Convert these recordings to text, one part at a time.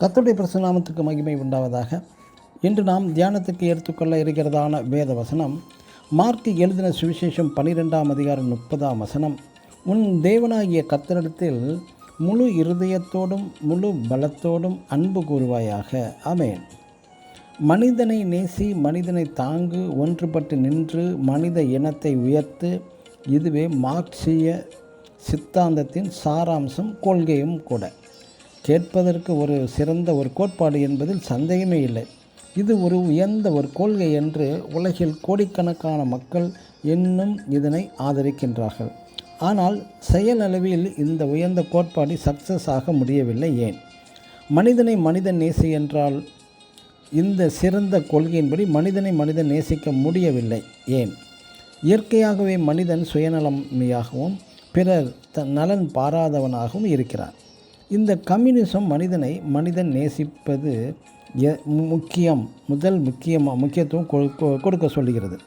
கர்த்தருடைய பிரசநாமத்துக்கு மகிமை உண்டாவதாக. இன்று நாம் தியானத்துக்கு எடுத்துக்கொள்ள இருக்கிறதான வேத வசனம் மார்க்கு எழுதின சுவிசேஷம் 12ஆம் அதிகாரம் 30ஆம் வசனம். உன் தேவனாகிய கர்த்தரிடத்தில் முழு இருதயத்தோடும் முழு பலத்தோடும் அன்பு கூறுவாயாக. ஆமென். மனிதனை நேசி, மனிதனை தாங்கு, ஒன்றுபட்டு நின்று மனித இனத்தை உயர்த்து. இதுவே மார்க்சிய சித்தாந்தத்தின் சாராம்சம், கொள்கையும் கூட. கேட்பதற்கு ஒரு சிறந்த ஒரு கோட்பாடு என்பதில் சந்தேகமே இல்லை. இது ஒரு உயர்ந்த ஒரு கொள்கை என்று உலகில் கோடிக்கணக்கான மக்கள் இன்னும் இதனை ஆதரிக்கின்றார்கள். ஆனால் செயலளவில் இந்த உயர்ந்த கோட்பாடு சக்சஸ் ஆக முடியவில்லை. ஏன்? மனிதனை மனிதன் நேசி என்றால் இந்த சிறந்த கொள்கையின்படி மனிதனை மனிதன் நேசிக்க முடியவில்லை. ஏன்? இயற்கையாகவே மனிதன் சுயநலமையாகவும் பிறர் நலன் பாராதவனாகவும் இருக்கிறான். இந்த கம்யூனிசம் மனிதனை மனிதன் நேசிப்பது முக்கியத்துவம் கொடுக்க சொல்லுகிறது.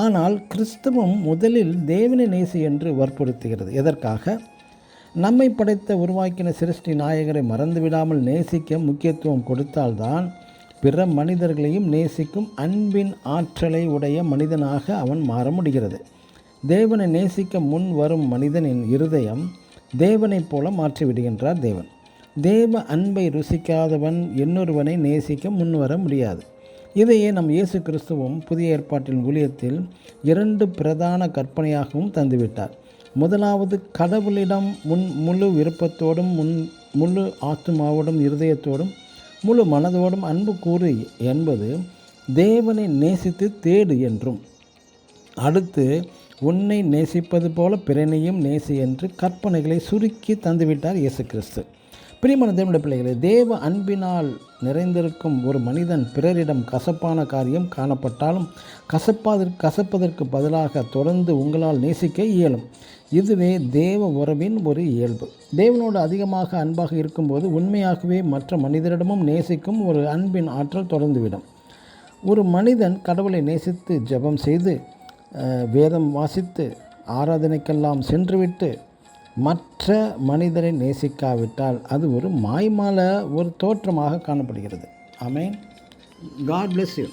ஆனால் கிறிஸ்தவம் முதலில் தேவனை நேசி என்று வற்புறுத்துகிறது. எதற்காக? நம்மை படைத்த உருவாக்கின சிருஷ்டி நாயகரை மறந்துவிடாமல் நேசிக்க முக்கியத்துவம் கொடுத்தால்தான் பிற மனிதர்களையும் நேசிக்கும் அன்பின் ஆற்றலை உடைய மனிதனாக அவன் மாற முடிகிறது. தேவனை நேசிக்க முன் வரும் மனிதனின் இருதயம் தேவனைப் போல மாற்றிவிடுகின்றார் தேவன். தேவ அன்பை ருசிக்காதவன் இன்னொருவனை நேசிக்க முன்வர முடியாது. இதையே நம் இயேசு கிறிஸ்துவும் புதிய ஏற்பாட்டின் ஊழியத்தில் 2 பிரதான கற்பனையாகவும் தந்துவிட்டார். முதலாவது, கடவுளிடம் முழு விருப்பத்தோடும் முழு ஆத்துமாவோடும் இருதயத்தோடும் முழு மனதோடும் அன்பு கூறு என்பது தேவனை நேசித்து தேடு என்றும், அடுத்து உன்னை நேசிப்பது போல பிறனையும் நேசி என்று கற்பனைகளை சுருக்கி தந்துவிட்டார் இயேசு கிறிஸ்து. பிரியமான தேவனுடைய பிள்ளைகளே, தேவ அன்பினால் நிறைந்திருக்கும் ஒரு மனிதன் பிறரிடம் கசப்பான காரியம் காணப்பட்டாலும் கசப்பதற்கு பதிலாக தொடர்ந்து உங்களால் நேசிக்க இயலும். இதுவே தேவ உறவின் ஒரு இயல்பு. தேவனோடு அதிகமாக அன்பாக இருக்கும்போது உண்மையாகவே மற்ற மனிதரிடமும் நேசிக்கும் ஒரு அன்பின் ஆற்றல் தொடர்ந்துவிடும். ஒரு மனிதன் கடவுளை நேசித்து ஜெபம் செய்து வேதம் வாசித்து ஆராதனைக்கெல்லாம் சென்றுவிட்டு மற்ற மனிதரை நேசிக்காவிட்டால் அது ஒரு மாய்மால ஒரு தோற்றமாக காணப்படுகிறது. ஆமென். God bless you.